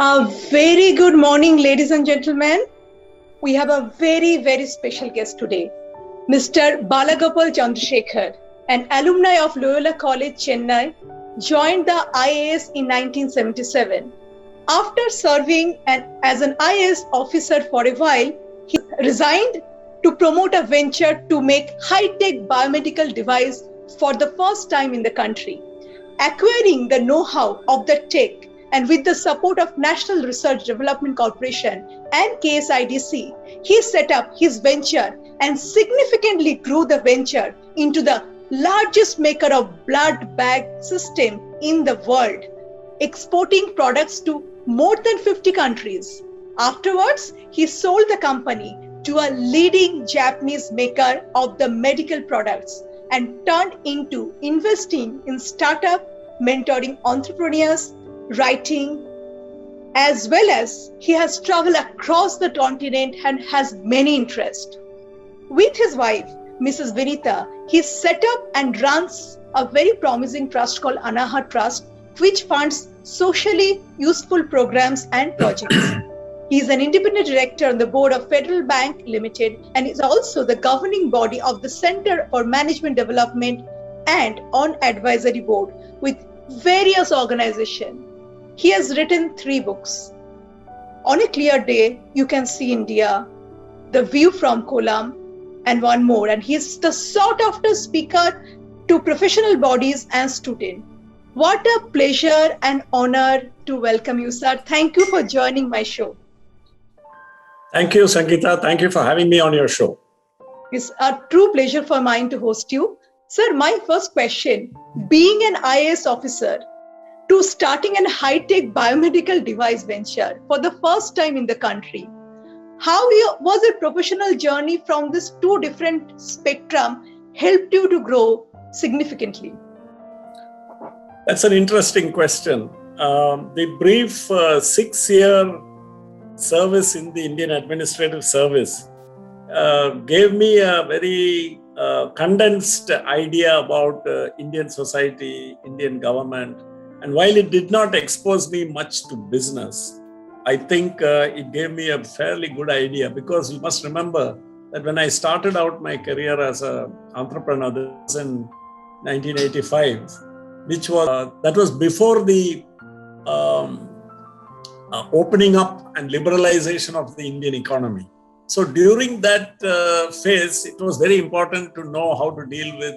A very good morning, ladies and gentlemen. We have a very, very special guest today, Mr. Balagopal Chandrasekhar, an alumni of Loyola College, Chennai, joined the IAS in 1977. After serving as an IAS officer for a while, he resigned to promote a venture to make high-tech biomedical device for the first time in the country. Acquiring the know-how of the tech and with the support of National Research Development Corporation and KSIDC, he set up his venture and significantly grew the venture into the largest maker of blood bag system in the world, exporting products to more than 50 countries. Afterwards, he sold the company to a leading Japanese maker of the medical products and turned into investing in startup, mentoring entrepreneurs, writing, as well as he has traveled across the continent and has many interests. With his wife, Mrs. Vinita, he set up and runs a very promising trust called Anaha Trust, which funds socially useful programs and projects. He is an independent director on the board of Federal Bank Limited and is also the governing body of the Center for Management Development and on advisory board with various organizations. He has written 3 books. On a Clear Day, You Can See India, The View from Kolam, and one more. And he is the sought after speaker to professional bodies and students. What a pleasure and honor to welcome you, sir. Thank you for joining my show. Thank you, Sangeeta. Thank you for having me on your show. It's a true pleasure for mine to host you. Sir, my first question, being an IAS officer to starting a high-tech biomedical device venture for the first time in the country, how was a professional journey from this 2 different spectrum helped you to grow significantly? That's an interesting question. The brief 6-year service in the Indian Administrative Service gave me a very condensed idea about Indian society, Indian government. And while it did not expose me much to business, I think it gave me a fairly good idea, because you must remember that when I started out my career as an entrepreneur, this was in 1985, that was before the opening up and liberalization of the Indian economy. So during that phase, it was very important to know how to deal with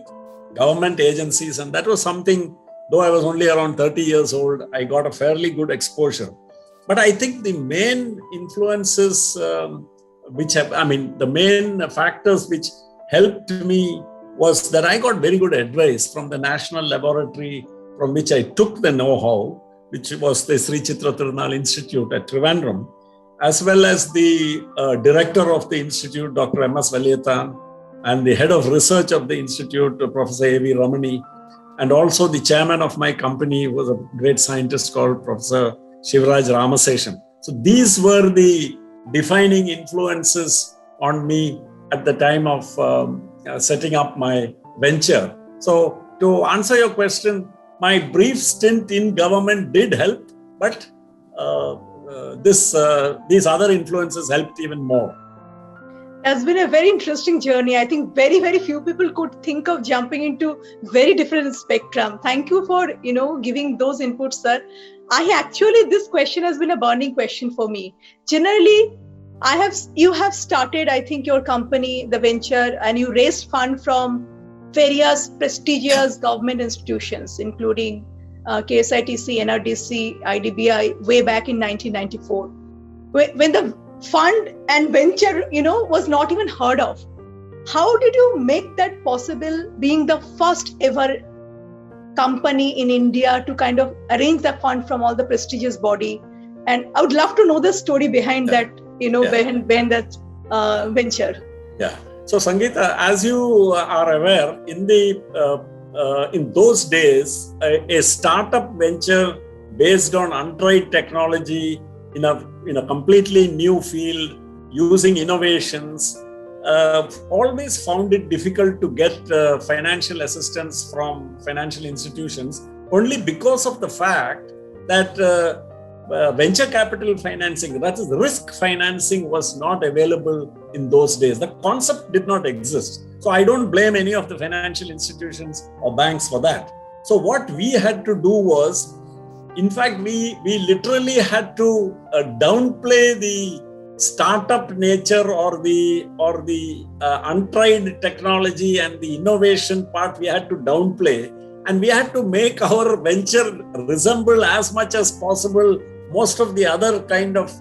government agencies. And that was something, though I was only around 30 years old, I got a fairly good exposure. But I think the main influences, the main factors which helped me was that I got very good advice from the National Laboratory from which I took the know-how, which was the Sri Chitra Tirunal Institute at Trivandrum, as well as the director of the institute, Dr. M.S. Valiyathan, and the head of research of the institute, Professor A.V. Ramani, and also the chairman of my company was a great scientist called Professor Shivraj Ramaseshan. So these were the defining influences on me at the time of setting up my venture. So to answer your question, my brief stint in government did help, but these other influences helped even more. It's been a very interesting journey. I think very, very few people could think of jumping into very different spectrum. Thank you for, giving those inputs, sir. This question has been a burning question for me. Generally, you have started, I think, your company, the venture, and you raised fund from various prestigious government institutions, including KSITC, NRDC, IDBI, way back in 1994. When the fund and venture, was not even heard of. How did you make that possible, being the first ever company in India to kind of arrange the fund from all the prestigious body? And I would love to know the story behind that, behind that venture. Yeah. So Sangeeta, as you are aware, in those days, a startup venture based on untried technology in a completely new field, using innovations, always found it difficult to get financial assistance from financial institutions, only because of the fact that venture capital financing, that is risk financing, was not available in those days. The concept did not exist. So I don't blame any of the financial institutions or banks for that. So what we had to do was, in fact, we literally had to downplay the startup nature or the untried technology and the innovation part. We had to downplay, and we had to make our venture resemble as much as possible most of the other kind of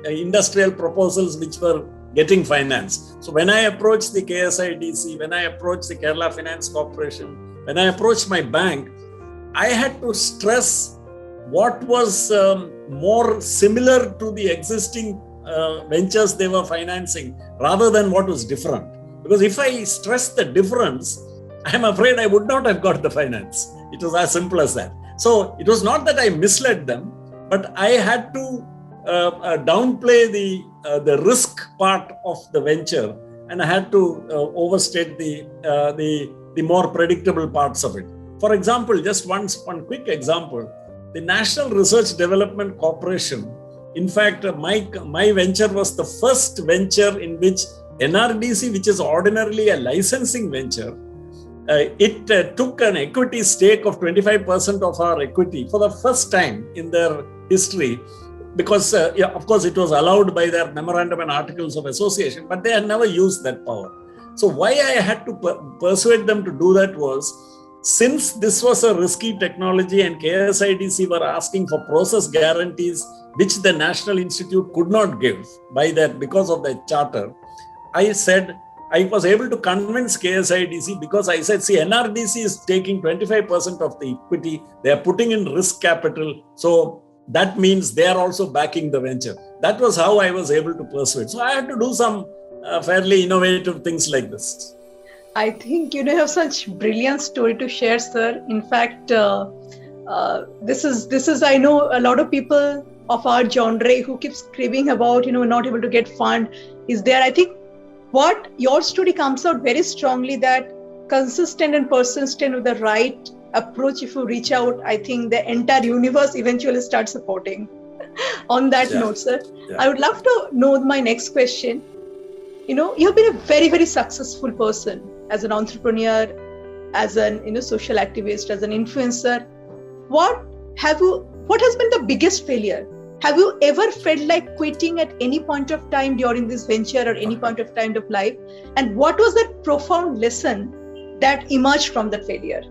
industrial proposals which were getting financed. So when I approached the KSIDC, when I approached the Kerala Finance Corporation, when I approached my bank, I had to stress what was more similar to the existing ventures they were financing rather than what was different. Because if I stress the difference, I'm afraid I would not have got the finance. It was as simple as that. So it was not that I misled them, but I had to downplay the risk part of the venture, and I had to overstate the more predictable parts of it. For example, just one quick example, the National Research Development Corporation, in fact, my venture was the first venture in which NRDC, which is ordinarily a licensing venture, it took an equity stake of 25% of our equity for the first time in their history, because of course it was allowed by their memorandum and articles of association, but they had never used that power. So why I had to persuade them to do that was, since this was a risky technology and KSIDC were asking for process guarantees which the National Institute could not give because of their charter, I said, I was able to convince KSIDC because I said, see, NRDC is taking 25% of the equity, they are putting in risk capital, so that means they are also backing the venture. That was how I was able to persuade. So I had to do some fairly innovative things like this. I think you have such brilliant story to share, sir. In fact, this is I know a lot of people of our genre who keep screaming about not able to get fund is there. I think what your story comes out very strongly, that consistent and persistent with the right approach, if you reach out, I think the entire universe eventually starts supporting. On that note, sir, I would love to know my next question. You've been a very, very successful person as an entrepreneur, as an social activist, as an influencer. What has been the biggest failure? Have you ever felt like quitting at any point of time during this venture or any point of time of life? And what was that profound lesson that emerged from that failure?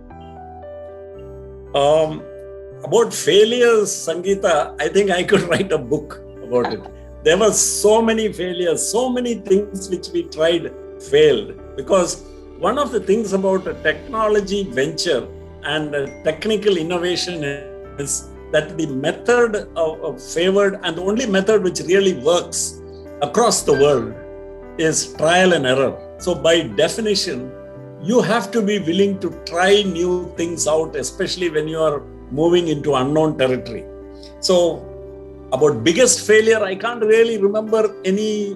About failures, Sangeeta, I think I could write a book about it. There were so many failures, so many things which we tried failed. Because one of the things about a technology venture and technical innovation is that the method favored, and the only method which really works across the world, is trial and error. So by definition, you have to be willing to try new things out, especially when you are moving into unknown territory. So about biggest failure, I can't really remember any,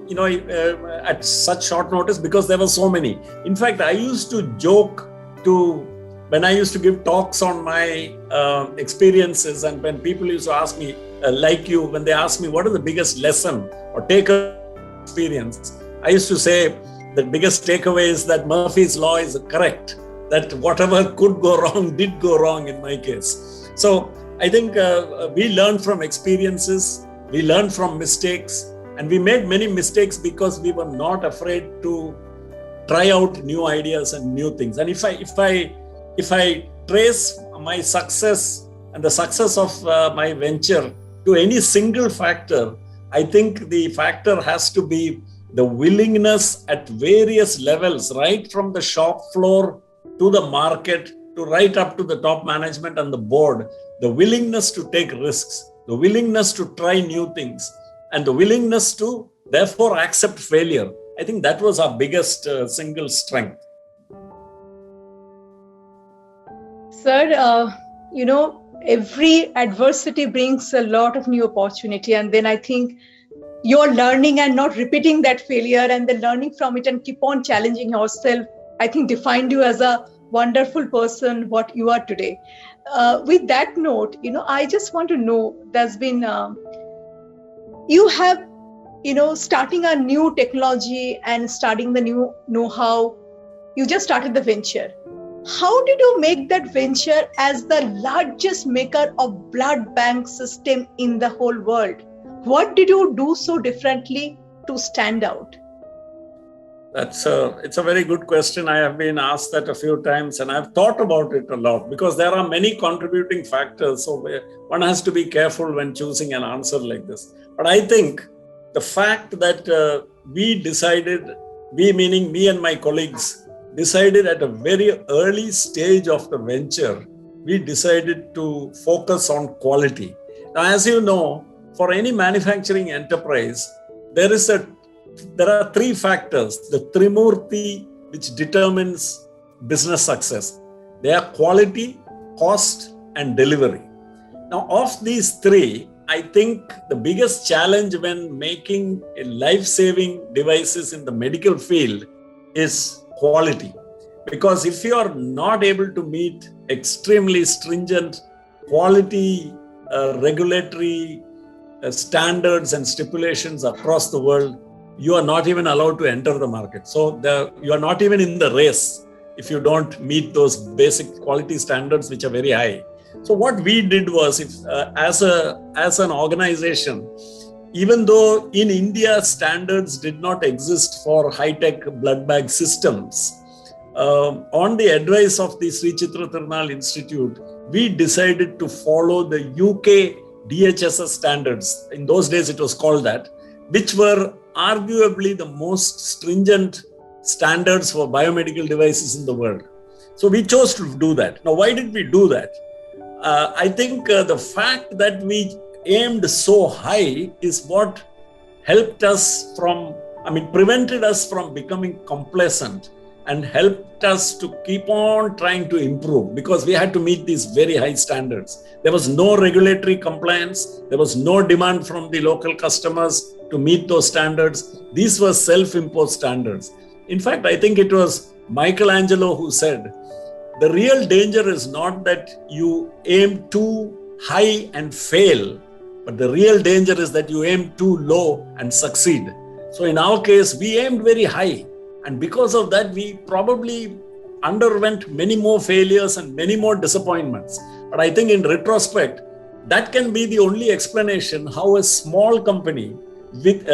at such short notice, because there were so many. In fact, I used to joke when I used to give talks on my experiences, and when people used to ask me, like you, when they ask me what is the biggest lesson or takeaway experience, I used to say the biggest takeaway is that Murphy's Law is correct, that whatever could go wrong did go wrong in my case. So I think we learned from experiences, we learned from mistakes, and we made many mistakes because we were not afraid to try out new ideas and new things. And if I trace my success and the success of my venture to any single factor, I think the factor has to be the willingness at various levels, right from the shop floor to the market, to right up to the top management and the board, the willingness to take risks, the willingness to try new things, and the willingness to therefore accept failure. I think that was our biggest single strength. Sir, every adversity brings a lot of new opportunity. And then I think you're learning and not repeating that failure, and then learning from it and keep on challenging yourself, I think defined you as a wonderful person, what you are today. with that note, I just want to know, there's been, you have, starting a new technology and starting the new know-how, you just started the venture. How did you make that venture as the largest maker of blood bank system in the whole world? What did you do so differently to stand out? It's a very good question. I have been asked that a few times and I've thought about it a lot because there are many contributing factors. So one has to be careful when choosing an answer like this. But I think the fact that we decided, we meaning me and my colleagues, decided at a very early stage of the venture, we decided to focus on quality. Now, as you know, for any manufacturing enterprise, there are three factors, the Trimurti, which determines business success. They are quality, cost, and delivery. Now, of these three, I think the biggest challenge when making life-saving devices in the medical field is quality. Because if you are not able to meet extremely stringent quality regulatory standards and stipulations across the world, you are not even allowed to enter the market. So you are not even in the race if you don't meet those basic quality standards, which are very high. So what we did was, as an organization, even though in India standards did not exist for high-tech blood bag systems, on the advice of the Sri Chitra Tirunal Institute, we decided to follow the UK DHSS standards. In those days, it was called that, which were arguably the most stringent standards for biomedical devices in the world. So we chose to do that. Now, why did we do that? I think the fact that we aimed so high is what prevented us from becoming complacent and helped us to keep on trying to improve, because we had to meet these very high standards. There was no regulatory compliance. There was no demand from the local customers to meet those standards. These were self-imposed standards. In fact, I think it was Michelangelo who said, the real danger is not that you aim too high and fail, but the real danger is that you aim too low and succeed. So in our case, we aimed very high. And because of that, we probably underwent many more failures and many more disappointments. But I think in retrospect, that can be the only explanation how a small company with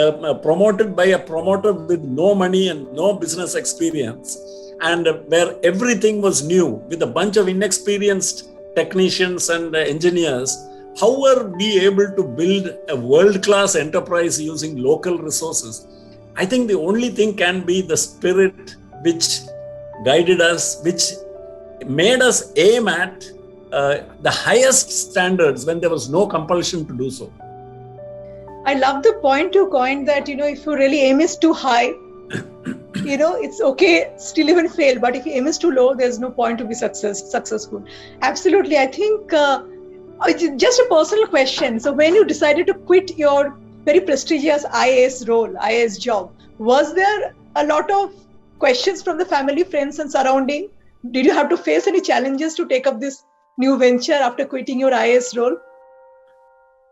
promoted by a promoter with no money and no business experience, and where everything was new with a bunch of inexperienced technicians and engineers, how were we able to build a world-class enterprise using local resources? I think the only thing can be the spirit which guided us, which made us aim at the highest standards when there was no compulsion to do so. I love the point you coined that, if your really aim is too high, it's okay, still even fail. But if your aim is too low, there's no point to be successful. Absolutely. I think just a personal question. So when you decided to quit your very prestigious IAS job, was there a lot of questions from the family, friends and surrounding? Did you have to face any challenges to take up this new venture after quitting your IAS role?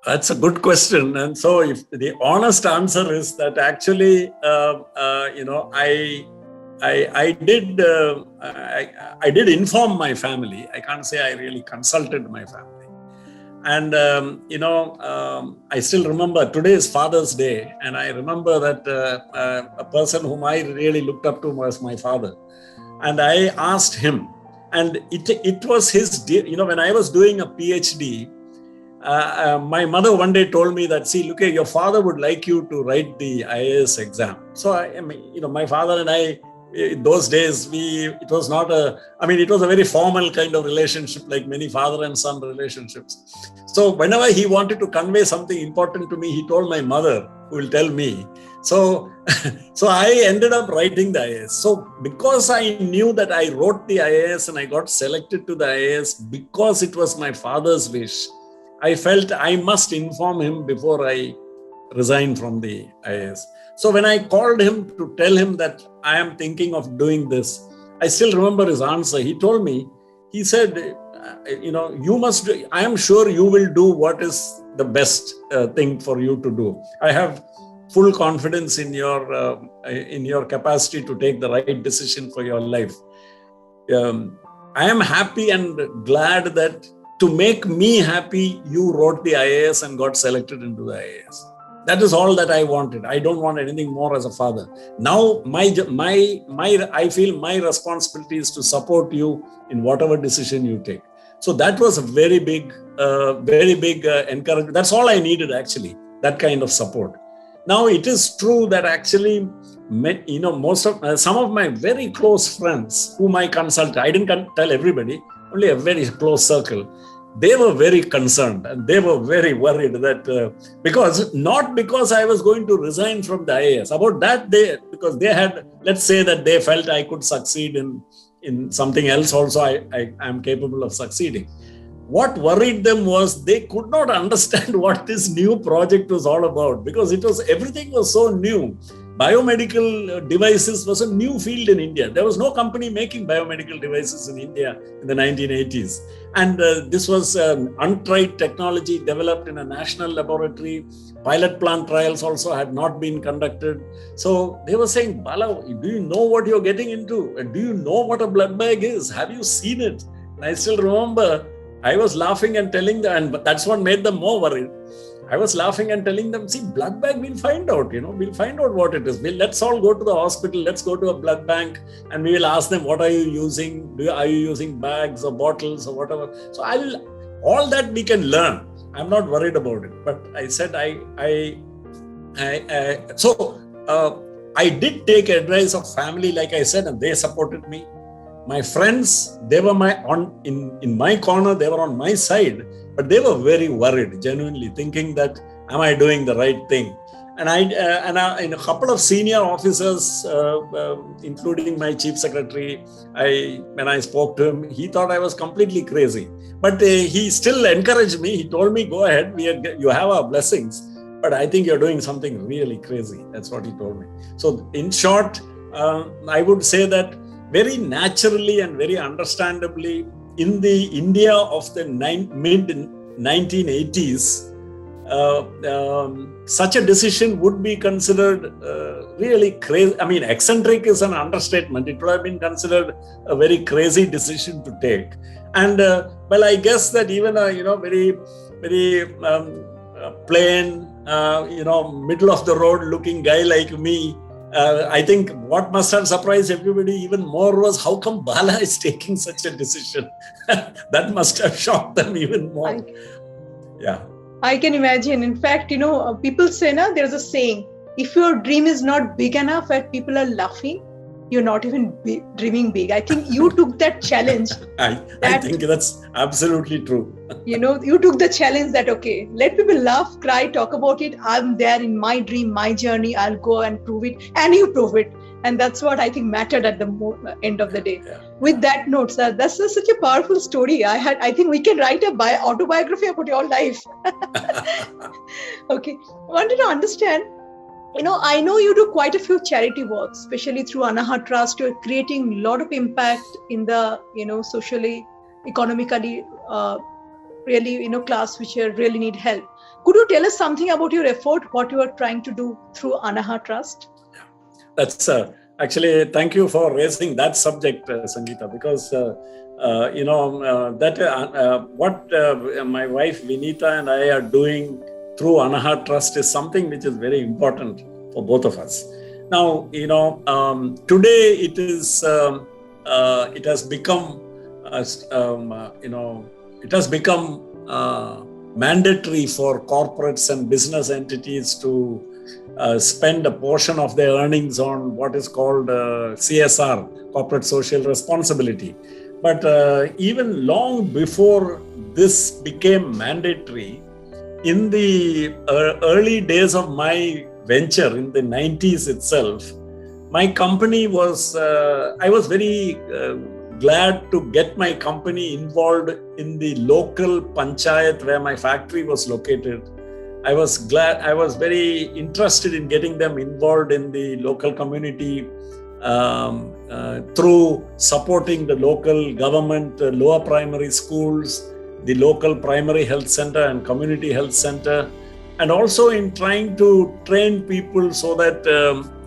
That's a good question. And so if the honest answer is that actually, I did inform my family. I can't say I really consulted my family. And, I still remember today is Father's Day. And I remember that a person whom I really looked up to was my father. And I asked him, and it was his, when I was doing a PhD, my mother one day told me that, see, look, your father would like you to write the IAS exam. So, my father and I, in those days, it was a very formal kind of relationship, like many father and son relationships. So whenever he wanted to convey something important to me, he told my mother, who will tell me. So I ended up writing the IAS. So because I knew that I wrote the IAS and I got selected to the IAS because it was my father's wish, I felt I must inform him before I resigned from the IAS. So when I called him to tell him that I am thinking of doing this, I still remember his answer. He told me, he said, you must do, I am sure you will do what is the best thing for you to do. I have full confidence in your capacity to take the right decision for your life. I am happy and glad that to make me happy, you wrote the IAS and got selected into the IAS. That is all that I wanted. I don't want anything more as a father. Now, I feel my responsibility is to support you in whatever decision you take. So that was a very big encouragement. That's all I needed, actually, that kind of support. Now, it is true that actually, some of my very close friends whom I consulted, I didn't tell everybody, only a very close circle. They were very concerned and they were very worried that because I was going to resign from the IAS. About that, because they had, let's say that they felt I could succeed in something else also, I am capable of succeeding. What worried them was they could not understand what this new project was all about, because everything was so new. Biomedical devices was a new field in India. There was no company making biomedical devices in India in the 1980s. And this was an untried technology developed in a national laboratory. Pilot plant trials also had not been conducted. So they were saying, Bala, do you know what you're getting into? Do you know what a blood bag is? Have you seen it? And I still remember I was laughing and telling them, and that's what made them more worried. I was laughing and telling them, see, blood bag, we'll find out, we'll find out what it is. Let's all go to the hospital, let's go to a blood bank and we will ask them, what are you using? Are you using bags or bottles or whatever? So all that we can learn. I'm not worried about it. But I said, I did take advice of family, like I said, and they supported me. My friends, they were in my corner, they were on my side, but they were very worried, genuinely thinking that, am I doing the right thing? And in a couple of senior officers, including my chief secretary, when I spoke to him, he thought I was completely crazy. But he still encouraged me. He told me, go ahead, you have our blessings, but I think you're doing something really crazy. That's what he told me. So in short, I would say that very naturally and very understandably, in the India of the mid-1980s, such a decision would be considered really crazy. I mean, eccentric is an understatement. It would have been considered a very crazy decision to take. And I guess that even a very plain, middle of the road looking guy like me, I think what must have surprised everybody even more was how come Bala is taking such a decision. That must have shocked them even more. I can imagine. In fact, people say, there's a saying, if your dream is not big enough and people are laughing, you're not even dreaming big. I think you took that challenge. I think that's absolutely true. You took the challenge that, okay, let people laugh, cry, talk about it. I'm there in my dream, my journey. I'll go and prove it. And you prove it. And that's what I think mattered at the end of the day. Yeah. With that note, sir, that's such a powerful story. I think we can write a autobiography about your life. Okay. I wanted to understand, I know you do quite a few charity work, especially through Anahat Trust. You're creating a lot of impact in the, socially, economically, really, class which really need help. Could you tell us something about your effort, what you are trying to do through Anahat Trust? That's actually, thank you for raising that subject, Sangeeta, because, what my wife Vinita and I are doing through Anahat Trust is something which is very important for both of us. Now, today it has become, mandatory for corporates and business entities to spend a portion of their earnings on what is called CSR, corporate social responsibility. But even long before this became mandatory, in the early days of my venture in the 90s itself, my company was, I was very glad to get my company involved in the local panchayat where my factory was located. I was very interested in getting them involved in the local community through supporting the local government, lower primary schools, the local primary health center and community health center, and also in trying to train people so that,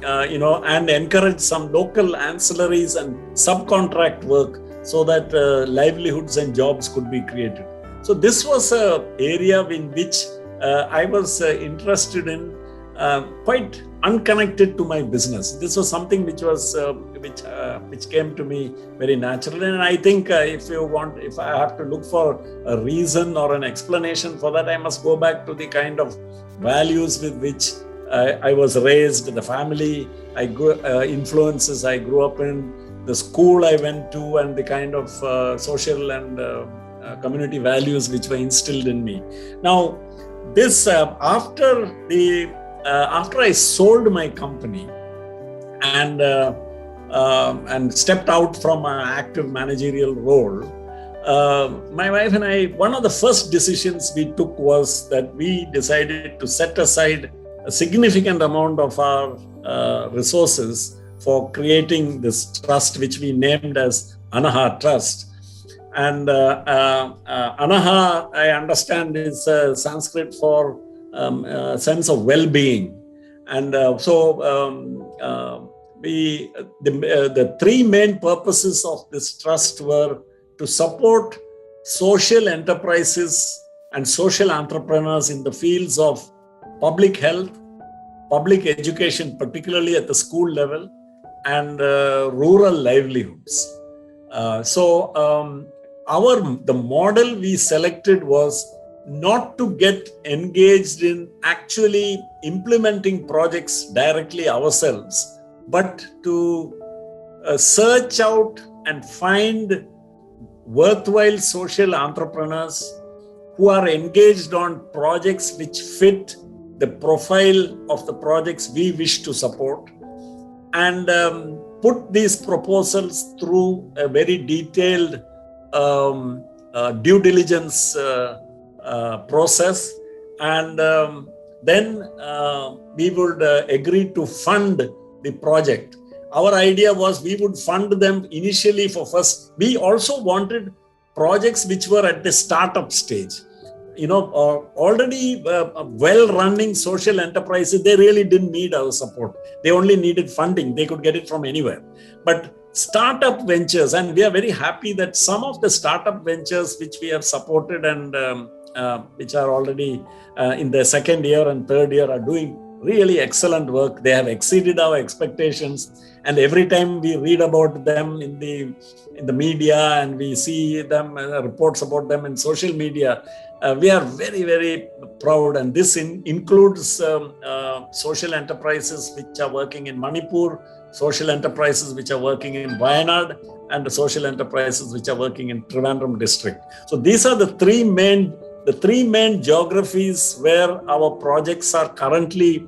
and encourage some local ancillaries and subcontract work so that livelihoods and jobs could be created. So this was an area in which I was interested in, quite unconnected to my business. This was something which was which came to me very naturally. And I think if I have to look for a reason or an explanation for that, I must go back to the kind of values with which I was raised, the family influences I grew up in, the school I went to, and the kind of social and community values which were instilled in me. Now, this after I sold my company and stepped out from an active managerial role, my wife and I, one of the first decisions we took was that we decided to set aside a significant amount of our resources for creating this trust, which we named as Anaha Trust. And Anaha, I understand, is Sanskrit for sense of well-being. And the three main purposes of this trust were to support social enterprises and social entrepreneurs in the fields of public health, public education, particularly at the school level, and rural livelihoods. The model we selected was not to get engaged in actually implementing projects directly ourselves, but to search out and find worthwhile social entrepreneurs who are engaged on projects which fit the profile of the projects we wish to support, and put these proposals through a very detailed due diligence process, and then we would agree to fund the project. Our idea was we would fund them initially for first. We also wanted projects which were at the startup stage. Already well-running social enterprises, they really didn't need our support. They only needed funding. They could get it from anywhere. But startup ventures, and we are very happy that some of the startup ventures which we have supported and which are already in their second year and third year are doing really excellent work. They have exceeded our expectations. And every time we read about them in the media and we see them, reports about them in social media, we are very, very proud. And this includes social enterprises which are working in Manipur, social enterprises which are working in Wayanad, and the social enterprises which are working in Trivandrum district. So these are the three main geographies where our projects are currently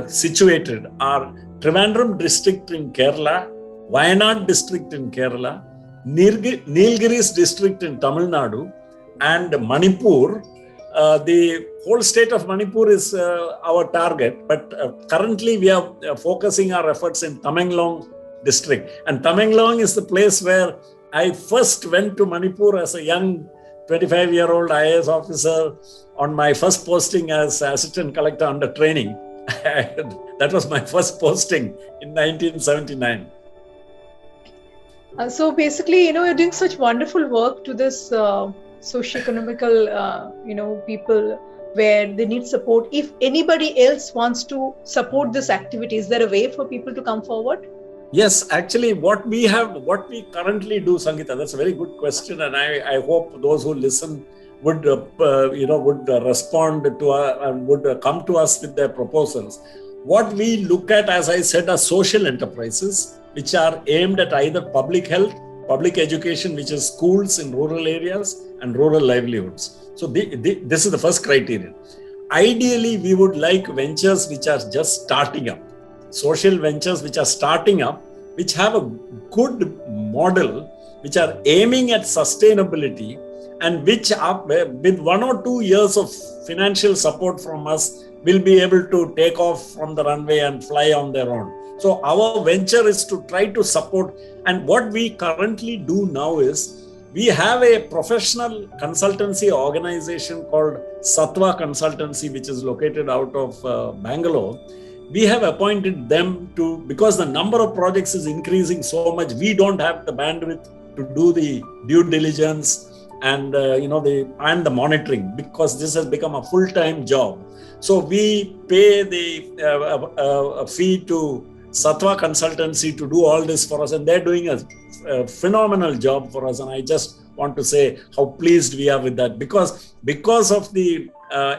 situated are Trivandrum district in Kerala, Wayanad district in Kerala, Nilgiris district in Tamil Nadu, and Manipur. The whole state of Manipur is our target, but currently we are focusing our efforts in Tamenglong district. And Tamenglong is the place where I first went to Manipur as a young 25-year-old IAS officer on my first posting as assistant collector under training. That was my first posting in 1979. So basically, you're doing such wonderful work to this socio-economical, people where they need support. If anybody else wants to support this activity, is there a way for people to come forward? Yes, actually, what we currently do, Sangeeta, that's a very good question, and I hope those who listen would respond to and would come to us with their proposals. What we look at, as I said, are social enterprises which are aimed at either public health, public education, which is schools in rural areas, and rural livelihoods. So this is the first criterion. Ideally, we would like ventures which are just starting up, social ventures which are starting up, which have a good model, which are aiming at sustainability, and which with 1 or 2 years of financial support from us will be able to take off from the runway and fly on their own. So our venture is to try to support. And what we currently do now is we have a professional consultancy organization called Sattva Consultancy, which is located out of Bangalore. We have appointed them to, because the number of projects is increasing so much, we don't have the bandwidth to do the due diligence and the monitoring, because this has become a full-time job. So we pay a fee to Sattva Consultancy to do all this for us, and they're doing a phenomenal job for us. And I just want to say how pleased we are with that, because of the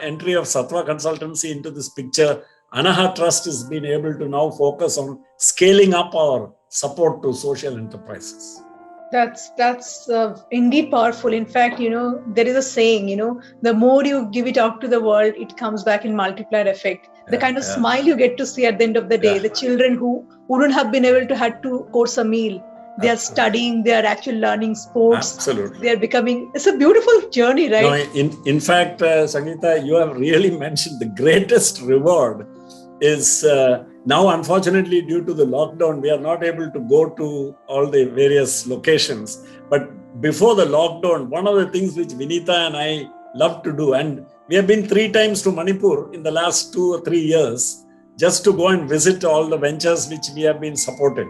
entry of Sattva Consultancy into this picture, Anaha Trust has been able to now focus on scaling up our support to social enterprises. That's indeed powerful. In fact, there is a saying, the more you give it out to the world, it comes back in multiplier effect. The kind of smile you get to see at the end of the day, the children who wouldn't have been able to have to course a meal, they are studying, they are actually learning sports. Absolutely. They are becoming, it's a beautiful journey, right? No, in fact, Sangeeta, you have really mentioned the greatest reward is now, unfortunately, due to the lockdown, we are not able to go to all the various locations. But before the lockdown, one of the things which Vinita and I love to do, and we have been 3 times to Manipur in the last 2 or 3 years, just to go and visit all the ventures which we have been supported.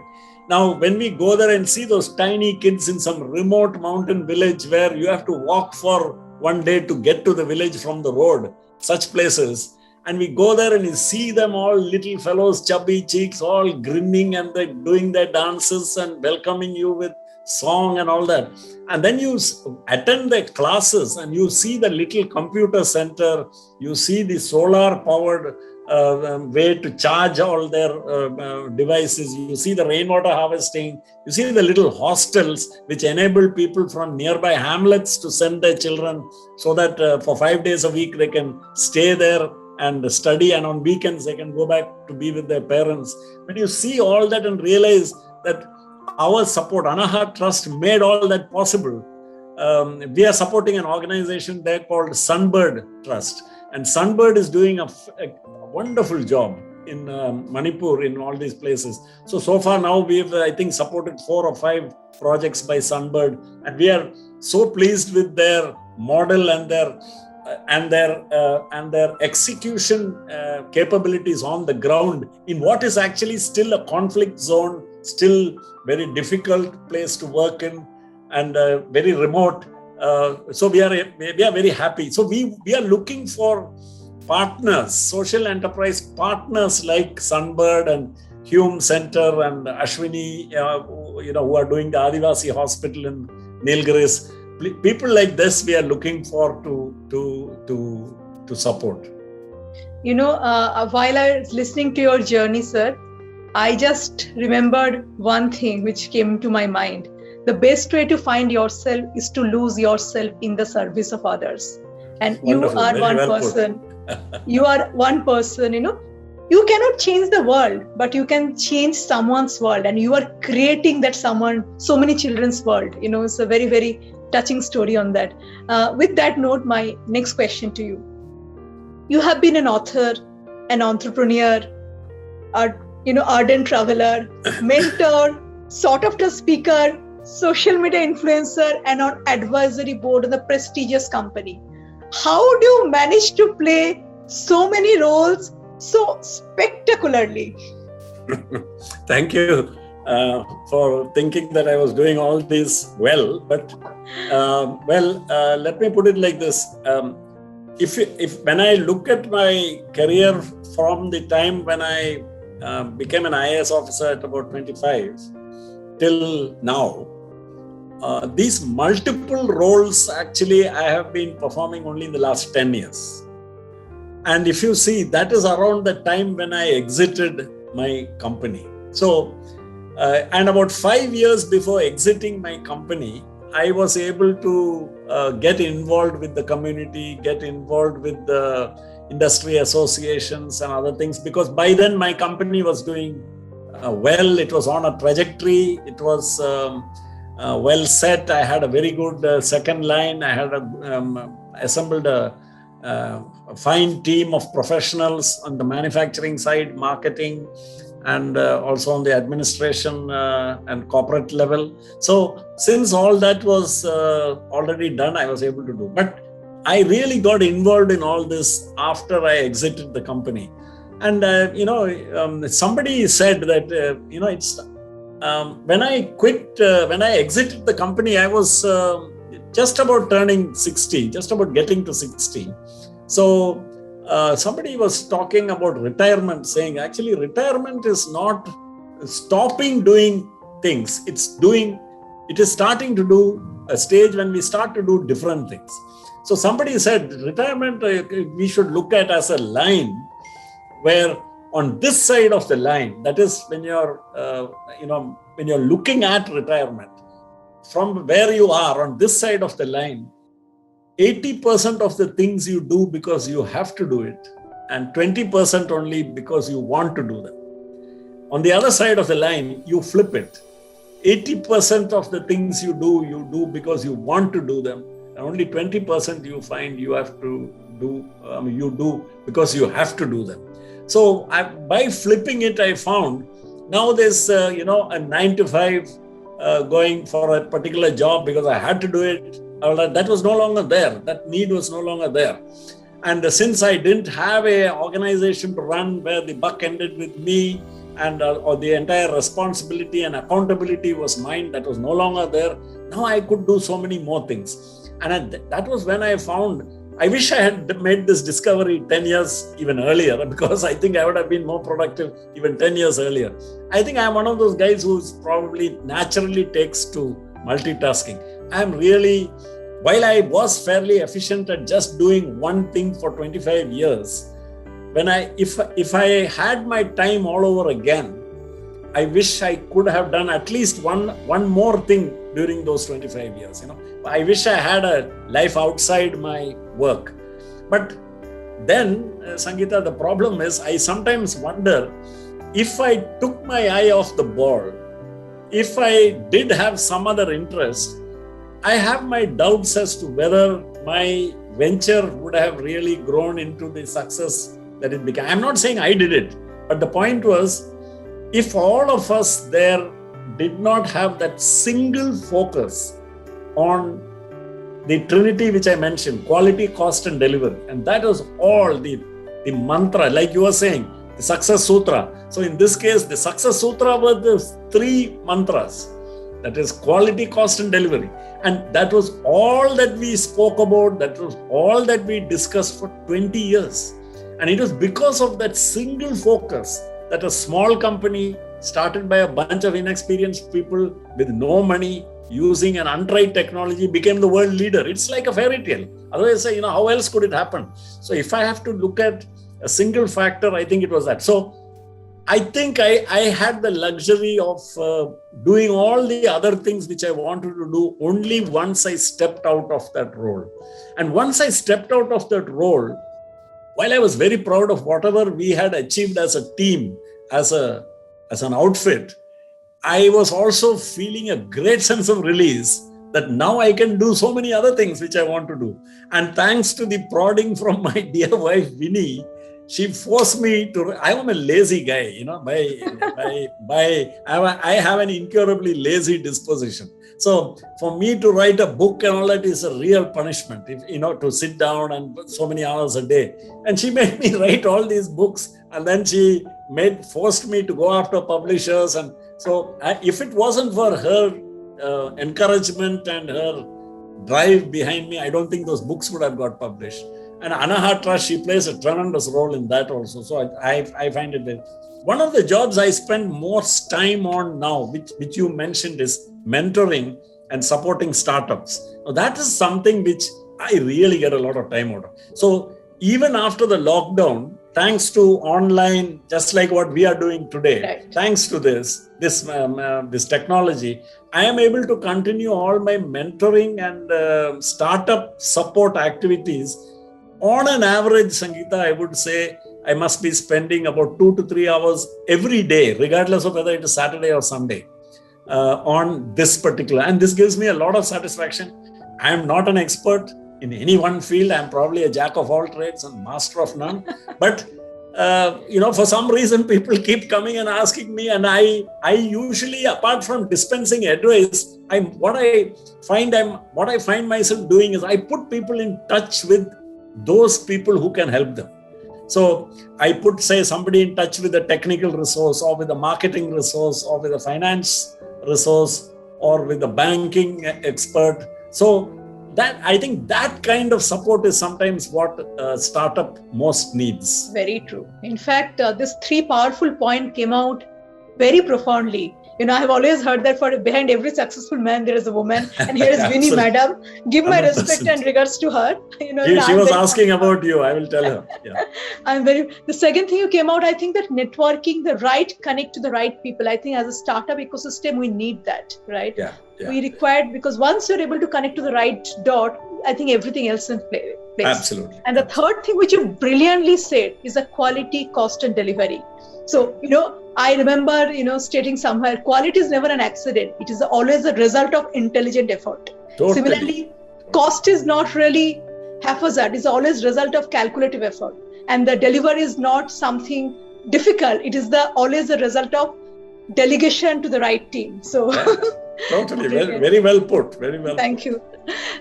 Now, when we go there and see those tiny kids in some remote mountain village where you have to walk for 1 day to get to the village from the road, such places, and we go there and you see them all, little fellows, chubby cheeks, all grinning, and they're doing their dances and welcoming you with song and all that. And then you attend the classes and you see the little computer center, you see the solar powered way to charge all their devices, you see the rainwater harvesting, you see the little hostels which enable people from nearby hamlets to send their children so that for 5 days a week they can stay there and study, and on weekends they can go back to be with their parents. When you see all that and realize that our support, Anaha Trust, made all that possible. We are supporting an organization there called Sunbird Trust, and Sunbird is doing a wonderful job in Manipur, in all these places. So far now we've, I think, supported 4 or 5 projects by Sunbird, and we are so pleased with their model and their execution capabilities on the ground in what is actually still a conflict zone, still very difficult place to work in, and very remote. So we are very happy. So we are looking for partners, social enterprise partners like Sunbird and Hume Center and Ashwini, who are doing the Adivasi Hospital in Nilgiris. People like this we are looking for to support. While I was listening to your journey, sir, I just remembered one thing which came to my mind. The best way to find yourself is to lose yourself in the service of others. And wonderful. You are one person. You are one person, You cannot change the world, but you can change someone's world. And you are creating that someone, so many children's world. It's a very, very touching story on that. With that note, my next question to you. You have been an author, an entrepreneur, ardent traveler, mentor, sought after speaker, social media influencer, and on advisory board of a prestigious company. How do you manage to play so many roles so spectacularly? Thank you for thinking that I was doing all this well. But let me put it like this: if when I look at my career from the time when I became an IAS officer at about 25 till now, these multiple roles actually I have been performing only in the last 10 years. And if you see, that is around the time when I exited my company. So, and about 5 years before exiting my company, I was able to get involved with the community, get involved with the industry associations and other things, because by then my company was doing well. It was on a trajectory. It was well set. I had a very good second line. I had assembled a fine team of professionals on the manufacturing side, marketing, and also on the administration and corporate level. So since all that was already done, I was able to do. But I really got involved in all this after I exited the company. And, somebody said that, it's when I exited the company, I was just about turning 60, just about getting to 60. So somebody was talking about retirement, saying actually retirement is not stopping doing things. It is starting to do a stage when we start to do different things. So somebody said retirement we should look at as a line where on this side of the line, that is when you're looking at retirement, from where you are on this side of the line, 80% of the things you do because you have to do it, and 20% only because you want to do them. On the other side of the line, you flip it. 80% of the things you do because you want to do them, and only 20% you find you have to do, you do because you have to do them. So by flipping it, I found now there's a 9 to 5 going for a particular job because I had to do it. That was no longer there. That need was no longer there. And since I didn't have an organization to run where the buck ended with me and or the entire responsibility and accountability was mine, that was no longer there. Now I could do so many more things. And that was when I found, I wish I had made this discovery 10 years even earlier, because I think I would have been more productive even 10 years earlier. I think I'm one of those guys who probably naturally takes to multitasking. I'm really, while I was fairly efficient at just doing one thing for 25 years, if I had my time all over again, I wish I could have done at least one more thing during those 25 years. I wish I had a life outside my work. But then, Sangeeta, the problem is I sometimes wonder if I took my eye off the ball, if I did have some other interest, I have my doubts as to whether my venture would have really grown into the success that it became. I'm not saying I did it, but the point was, if all of us there did not have that single focus on the trinity which I mentioned, quality, cost, and delivery, and that was all the mantra, like you were saying, the success sutra. So in this case, the success sutra were the 3 mantras. That is quality, cost, and delivery. And that was all that we spoke about. That was all that we discussed for 20 years. And it was because of that single focus that a small company started by a bunch of inexperienced people with no money, using an untried technology, became the world leader. It's like a fairy tale. Otherwise, how else could it happen? So if I have to look at a single factor, I think it was that. So I think I had the luxury of doing all the other things which I wanted to do only once I stepped out of that role. And once I stepped out of that role, while I was very proud of whatever we had achieved as a team, as an outfit, I was also feeling a great sense of release that now I can do so many other things which I want to do. And thanks to the prodding from my dear wife, Winnie, she forced me to. I am a lazy guy, I have an incurably lazy disposition. So for me to write a book and all that is a real punishment, to sit down and so many hours a day. And she made me write all these books, and then she forced me to go after publishers. And so if it wasn't for her encouragement and her drive behind me, I don't think those books would have got published. And Anahat Trust, she plays a tremendous role in that also. So I find it. One of the jobs I spend most time on now, which you mentioned, is mentoring and supporting startups. Now, that is something which I really get a lot of time out of. So even after the lockdown, thanks to online, just like what we are doing today, right. Thanks to this technology, I am able to continue all my mentoring and startup support activities. On an average, Sangeeta, I would say I must be spending about 2 to 3 hours every day, regardless of whether it is Saturday or Sunday, on this particular. And this gives me a lot of satisfaction. I am not an expert in any one field. I'm probably a jack of all trades and master of none. But for some reason, people keep coming and asking me, and I usually, apart from dispensing advice, what I find myself doing is I put people in touch with those people who can help them. So I put, say, somebody in touch with a technical resource, or with a marketing resource, or with a finance resource, or with a banking expert. So that, I think that kind of support is sometimes what a startup most needs. Very true. In fact, this 3 powerful point came out very profoundly. I have always heard that behind every successful man, there is a woman. And here is Winnie, madam. Give my 100%. respect and regards to her. She was asking about you. I will tell her. Yeah. The second thing you came out, I think that networking, the right connect to the right people. I think as a startup ecosystem, we need that, right? Yeah. We required, because once you're able to connect to the right dot, I think everything else in place. Absolutely. And the third thing which you brilliantly said is the quality, cost, and delivery. So, I remember, stating somewhere, quality is never an accident. It is always a result of intelligent effort. Totally. Similarly, cost is not really haphazard. It's always result of calculative effort. And the delivery is not something difficult. It is always a result of delegation to the right team. So, yeah, totally. Very well put. Very well. Thank you.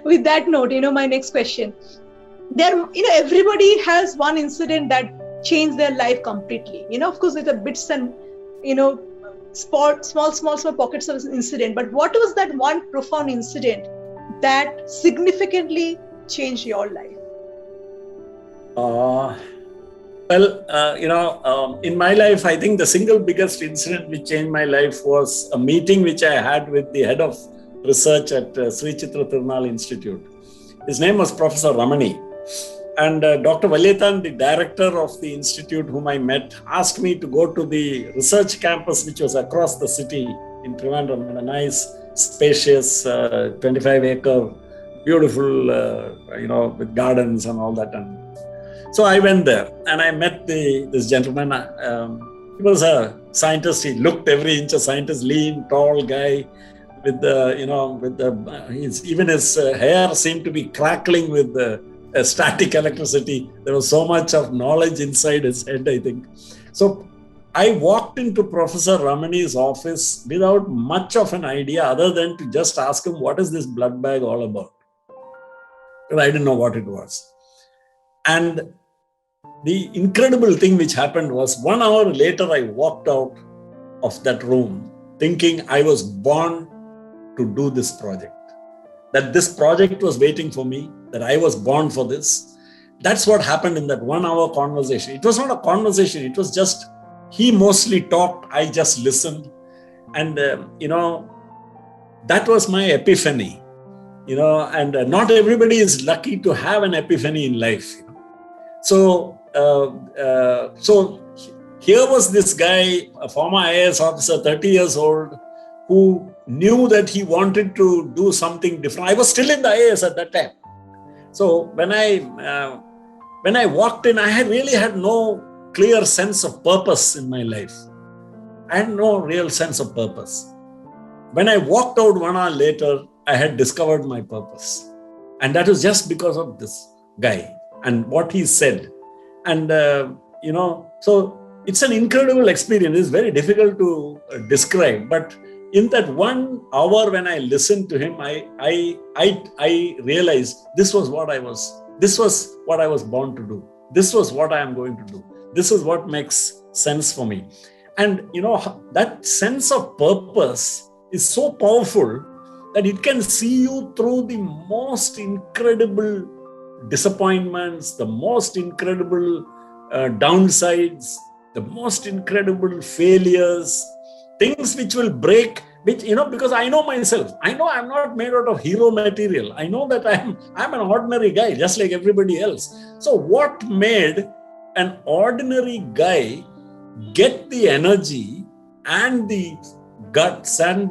With that note, my next question. Everybody has one incident that changed their life completely. Of course, with the bits and, small pockets of incident. But what was that one profound incident that significantly changed your life? In my life, I think the single biggest incident which changed my life was a meeting which I had with the head of research at Sri Chitra Tirunal Institute. His name was Professor Ramani. And Dr. Valyethan, the director of the institute whom I met, asked me to go to the research campus, which was across the city in Trivandrum, in a nice, spacious, 25-acre, beautiful, with gardens and all that. And so I went there and I met this gentleman. He was a scientist. He looked every inch a scientist, lean, tall guy with his hair seemed to be crackling with static electricity. There was so much of knowledge inside his head, I think. So I walked into Professor Ramani's office without much of an idea other than to just ask him, what is this blood bag all about? Because I didn't know what it was. And the incredible thing which happened was 1 hour later, I walked out of that room thinking I was born to do this project. That this project was waiting for me, that I was born for this. That's what happened in that 1 hour conversation. It was not a conversation. It was just, he mostly talked, I just listened. And, that was my epiphany, and not everybody is lucky to have an epiphany in life. So here was this guy, a former IAS officer, 30 years old, who knew that he wanted to do something different. I was still in the IAS at that time. So when I walked in, I really had no clear sense of purpose in my life. I had no real sense of purpose. When I walked out 1 hour later, I had discovered my purpose. And that was just because of this guy and what he said. And, so it's an incredible experience. It's very difficult to describe, but in that 1 hour when I listened to him, I realized this was what I was born to do. This was what I am going to do. This is what makes sense for me. And that sense of purpose is so powerful that it can see you through the most incredible disappointments, the most incredible downsides, the most incredible failures, things which will break, because I know myself. I know I'm not made out of hero material. I know that I'm an ordinary guy, just like everybody else. So what made an ordinary guy get the energy and the guts and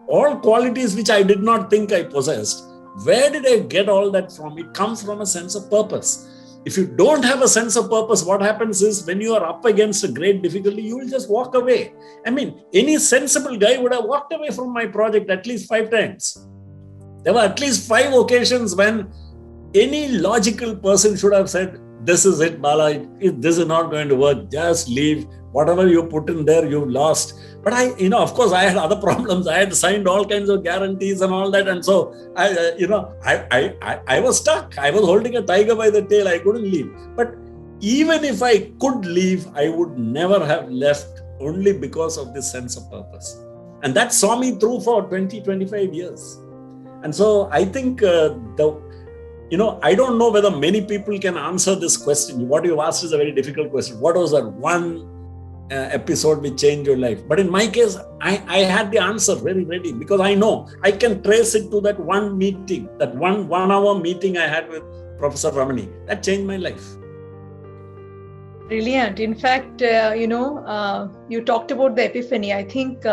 all qualities which I did not think I possessed? Where did I get all that from? It comes from a sense of purpose. If you don't have a sense of purpose, what happens is when you are up against a great difficulty, you will just walk away. I mean, any sensible guy would have walked away from my project at least 5 times. There were at least 5 occasions when any logical person should have said, this is it, Bala. This is not going to work. Just leave. Whatever you put in there, you lost. But of course, I had other problems. I had signed all kinds of guarantees and all that. And so, I was stuck. I was holding a tiger by the tail. I couldn't leave. But even if I could leave, I would never have left, only because of this sense of purpose. And that saw me through for 20, 25 years. And so I think I don't know whether many people can answer this question. What you asked is a very difficult question. What was that one episode which changed your life? But in my case, I had the answer very ready, because I know I can trace it to that one meeting, that one hour meeting I had with Professor Ramani. That changed my life. Brilliant. In fact, you talked about the epiphany. I think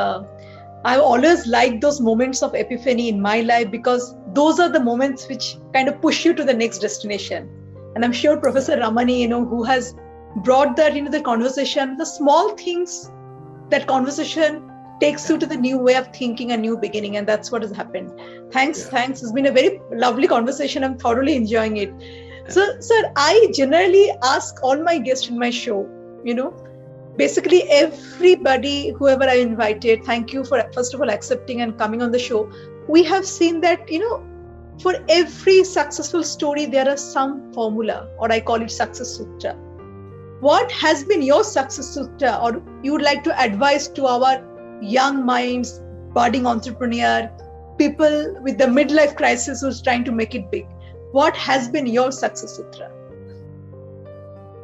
I've always liked those moments of epiphany in my life, because those are the moments which kind of push you to the next destination. And I'm sure Professor Ramani, who has brought that into the conversation, the small things, that conversation takes you to the new way of thinking, a new beginning. And that's what has happened. Thanks. It's been a very lovely conversation. I'm thoroughly enjoying it. So, sir, I generally ask all my guests in my show, basically everybody, whoever I invited, thank you for, first of all, accepting and coming on the show. We have seen that, for every successful story, there is some formula, or I call it success sutra. What has been your success sutra, or you would like to advise to our young minds, budding entrepreneur, people with the midlife crisis who's trying to make it big? What has been your success sutra?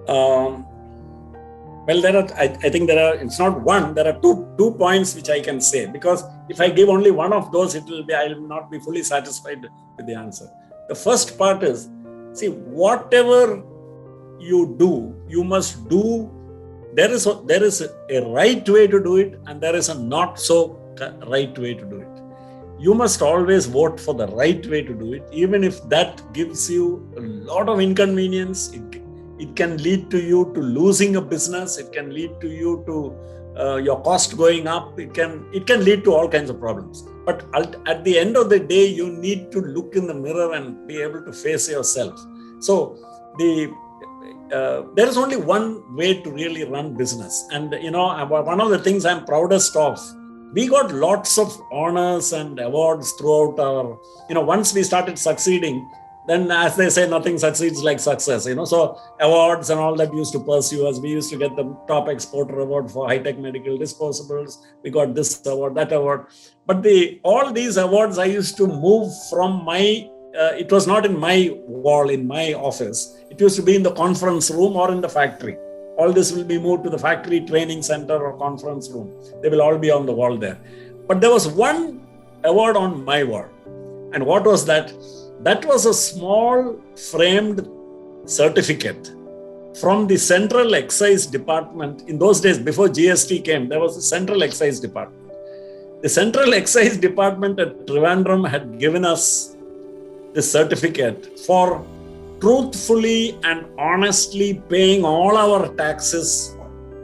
Well, I think it's not one, there are two points which I can say, because if I give only one of those, I will not be fully satisfied with the answer. The first part is, see, whatever you do, you must do, there is a right way to do it, and there is a not so right way to do it. You must always vote for the right way to do it, even if that gives you a lot of inconvenience. It can lead to you to losing a business. It can lead to you to your cost going up. It can lead to all kinds of problems. But at the end of the day, you need to look in the mirror and be able to face yourself. So there is only one way to really run business. And one of the things I'm proudest of, we got lots of honors and awards throughout our, once we started succeeding, then as they say, nothing succeeds like success, So awards and all that used to pursue us. We used to get the top exporter award for high-tech medical disposables. We got this award, that award. But all these awards I used to move from it was not in my wall, in my office. It used to be in the conference room or in the factory. All this will be moved to the factory training center or conference room. They will all be on the wall there. But there was one award on my wall. And what was that? That was a small framed certificate from the Central Excise Department. In those days, before GST came, there was a Central Excise Department. The Central Excise Department at Trivandrum had given us this certificate for truthfully and honestly paying all our taxes,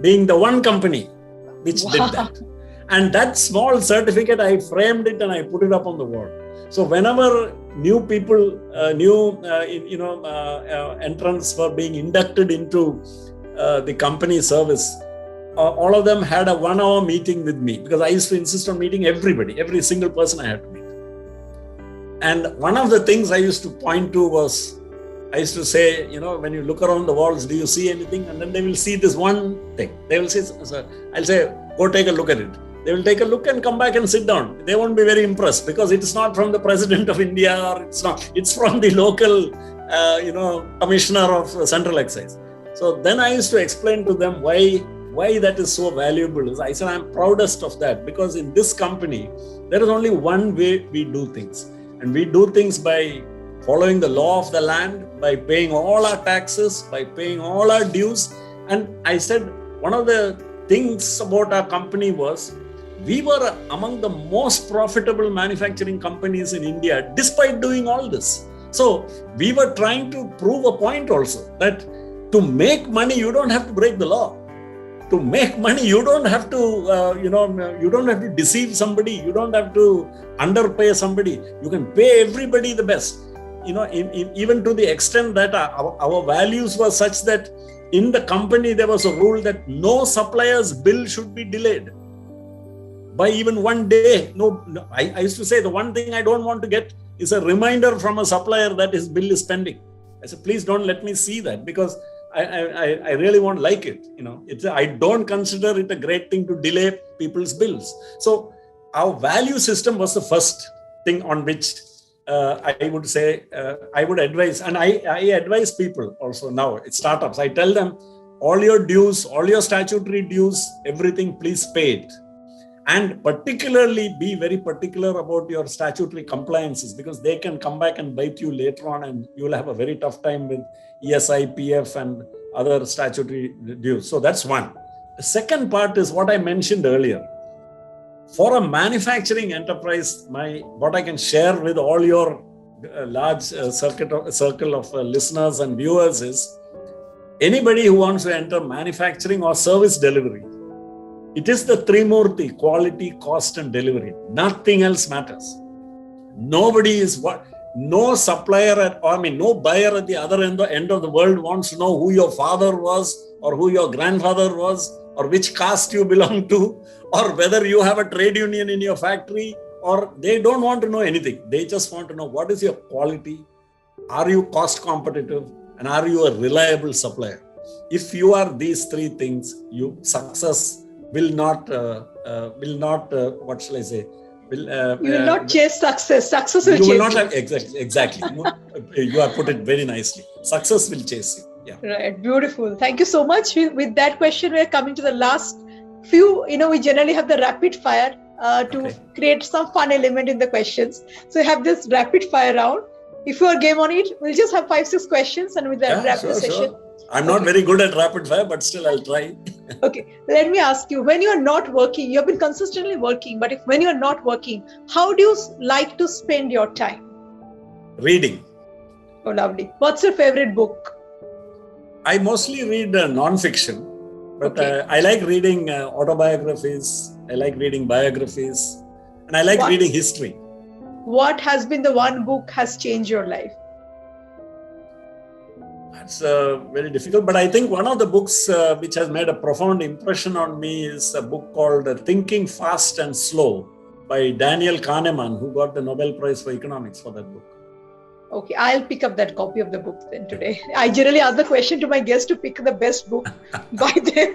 being the one company which did that. And that small certificate, I framed it and I put it up on the wall. So whenever new people, entrants were being inducted into the company service, all of them had a 1 hour meeting with me, because I used to insist on meeting everybody, every single person I had to meet. And one of the things I used to point to was, I used to say, when you look around the walls, do you see anything? And then they will see this one thing. They will say, I'll say, go take a look at it. They will take a look and come back and sit down. They won't be very impressed, because it's not from the President of India, or it's from the local, commissioner of Central Excise. So then I used to explain to them why that is so valuable. I said, I'm proudest of that, because in this company, there is only one way we do things. And we do things by following the law of the land, by paying all our taxes, by paying all our dues. And I said, one of the things about our company was, we were among the most profitable manufacturing companies in India, despite doing all this. So we were trying to prove a point also, that to make money, you don't have to break the law. To make money, you don't have to, you don't have to deceive somebody. You don't have to underpay somebody. You can pay everybody the best. even to the extent that our values were such that in the company there was a rule that no supplier's bill should be delayed by even one day. I used to say the one thing I don't want to get is a reminder from a supplier that his bill is pending. I said, please don't let me see that, because I really won't like it. I don't consider it a great thing to delay people's bills. So our value system was the first thing on which I would say I would advise, and I advise people also now, it's startups. I tell them, all your dues, all your statutory dues, everything, please pay it. And particularly be very particular about your statutory compliances, because they can come back and bite you later on, and you'll have a very tough time with ESI, PF, and other statutory dues. So that's one. The second part is what I mentioned earlier. For a manufacturing enterprise, what I can share with all your large circle of listeners and viewers is, anybody who wants to enter manufacturing or service delivery, it is the Trimurti: quality, cost, and delivery. Nothing else matters. No supplier no buyer at the other end of the world wants to know who your father was, or who your grandfather was, or which caste you belong to, or whether you have a trade union in your factory, or they don't want to know anything. They just want to know, what is your quality? Are you cost competitive? And are you a reliable supplier? If you are these three things, success will not, what shall I say? You will not chase success. Success will chase you. Not have, exactly. You have put it very nicely. Success will chase you. Yeah. Right. Beautiful. Thank you so much. With that question, we're coming to the last few. We generally have the rapid fire to create some fun element in the questions. So we have this rapid fire round. If you are game on it, we'll just have 5-6 questions, and we'll wrap the session. Sure. I'm not very good at rapid fire, but still I'll try. Okay. Let me ask you, when you're not working, you've been consistently working, but when you're not working, how do you like to spend your time? Reading. Oh, lovely. What's your favorite book? I mostly read non-fiction, but I like reading autobiographies. I like reading biographies, and I like reading history. What has been the one book has changed your life? That's very difficult, but I think one of the books which has made a profound impression on me is a book called Thinking Fast and Slow by Daniel Kahneman, who got the Nobel Prize for Economics for that book. Okay, I'll pick up that copy of the book then today. I generally ask the question to my guests to pick the best book by them.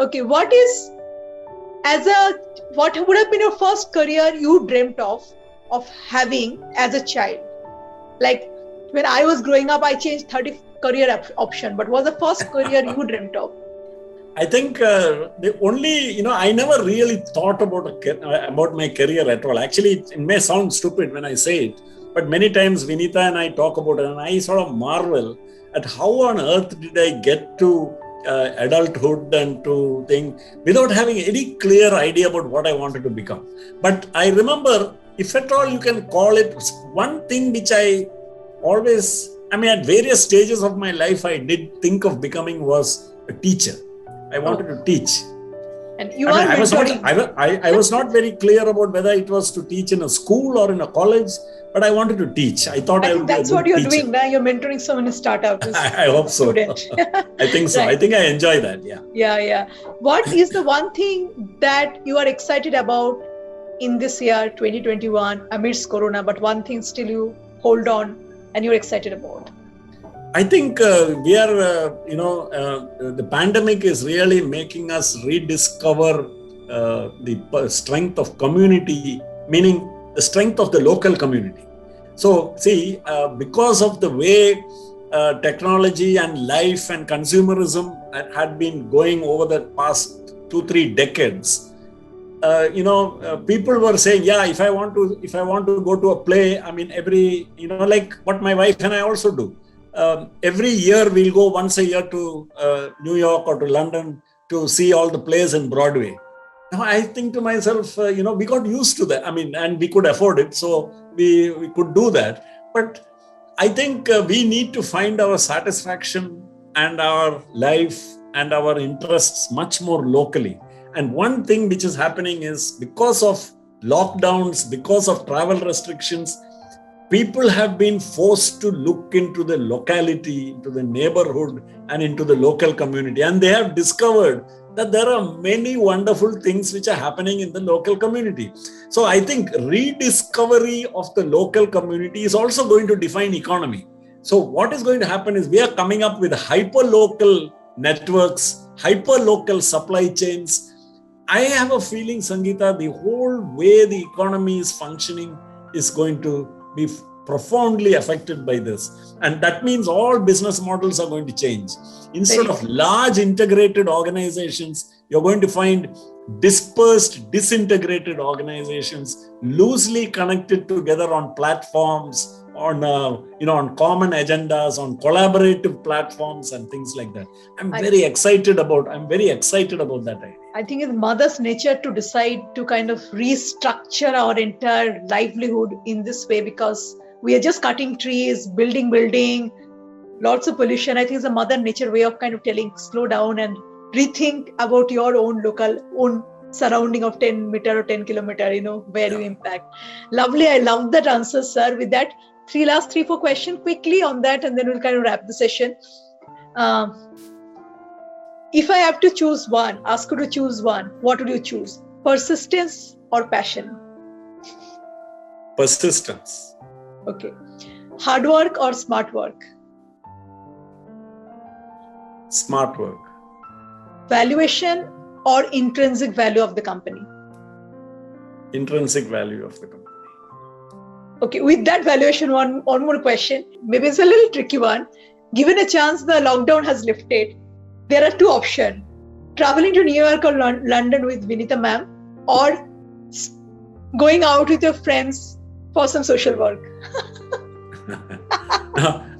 Okay, what would have been your first career you dreamt of having as a child? Like when I was growing up, I changed 30 career option, but what was the first career you dreamt of? I think the only, I never really thought about my career at all. Actually, it may sound stupid when I say it, but many times Vinita and I talk about it, and I sort of marvel at how on earth did I get to adulthood and to think without having any clear idea about what I wanted to become. But I remember, if at all you can call it, one thing which I always, at various stages of my life, I did think of becoming was a teacher. I wanted to teach. And you I was not very clear about whether it was to teach in a school or in a college, but I wanted to teach. I thought I would be a good teacher. That's what you're doing now. You're mentoring so many startups. I hope so. I think so. Right. I think I enjoy that. Yeah. Yeah. What is the one thing that you are excited about in this year, 2021, amidst Corona, but one thing still you hold on and you're excited about? I think we are, the pandemic is really making us rediscover the strength of community, meaning the strength of the local community. So, see, because of the way technology and life and consumerism had been going over the past 2-3 decades, people were saying, if I want to go to a play, like what my wife and I also do. Every year we'll go once a year to New York or to London to see all the plays in Broadway. Now I think to myself, we got used to that. And we could afford it, so we could do that. But I think we need to find our satisfaction and our life and our interests much more locally. And one thing which is happening is, because of lockdowns, because of travel restrictions, people have been forced to look into the locality, into the neighborhood, and into the local community. And they have discovered that there are many wonderful things which are happening in the local community. So I think rediscovery of the local community is also going to define economy. So what is going to happen is we are coming up with hyper-local networks, hyper-local supply chains. I have a feeling, Sangeeta, the whole way the economy is functioning is going to be profoundly affected by this. And that means all business models are going to change. Instead of large integrated organizations, you're going to find dispersed, disintegrated organizations, loosely connected together on platforms, on common agendas, on collaborative platforms and things like that. I'm very excited about that idea. I think it's mother's nature to decide to kind of restructure our entire livelihood in this way, because we are just cutting trees, building, lots of pollution. I think it's a mother nature way of kind of telling, slow down and rethink about your own own surrounding of 10 meter or 10 kilometer, where you impact. Lovely. I love that answer, sir. With that, last 3-4 questions quickly on that, and then we'll kind of wrap the session. If I have to choose one, ask you to choose one, what would you choose? Persistence or passion? Persistence. Okay. Hard work or smart work? Smart work. Valuation or intrinsic value of the company? Intrinsic value of the company. Okay, with that valuation, one more question. Maybe it's a little tricky one. Given a chance the lockdown has lifted, there are 2 options. Traveling to New York or London with Vinita ma'am, or going out with your friends for some social work.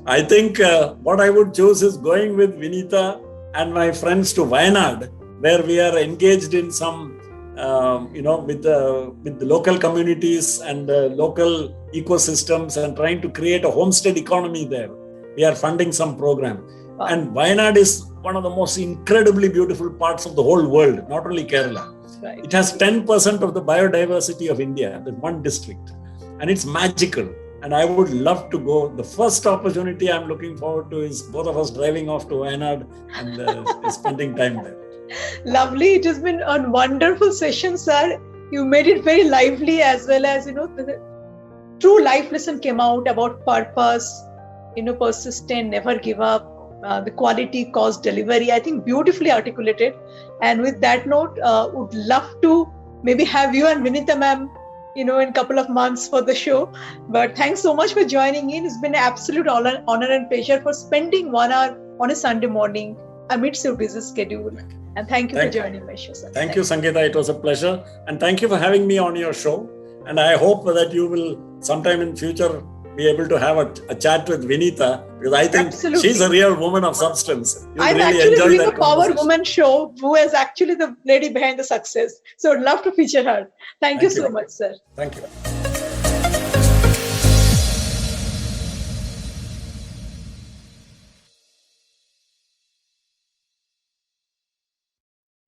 I think what I would choose is going with Vinita and my friends to Wayanad, where we are engaged in some, with the local communities and local ecosystems and trying to create a homestead economy there. We are funding some program. Wow. And Wayanad is one of the most incredibly beautiful parts of the whole world, not only Kerala. Right. It has 10% of the biodiversity of India, the one district, and it's magical. And I would love to go. The first opportunity I'm looking forward to is both of us driving off to Wayanad and spending time there. Lovely. It has been a wonderful session, sir. You made it very lively, as well as, the true life lesson came out about purpose, persistent, never give up, the quality, cost, delivery. I think beautifully articulated. And with that note, would love to maybe have you and Vinita ma'am, in a couple of months for the show. But thanks so much for joining in. It's been an absolute honor and pleasure for spending 1 hour on a Sunday morning amidst your busy schedule. And thank you for joining my show, sir. Thank you, Sangeeta. It was a pleasure. And thank you for having me on your show. And I hope that you will sometime in future be able to have a chat with Vinita, because I think she's a real woman of substance. I'm really actually doing a Power Woman show, who is actually the lady behind the success. So I'd love to feature her. Thank you so much, sir. Thank you.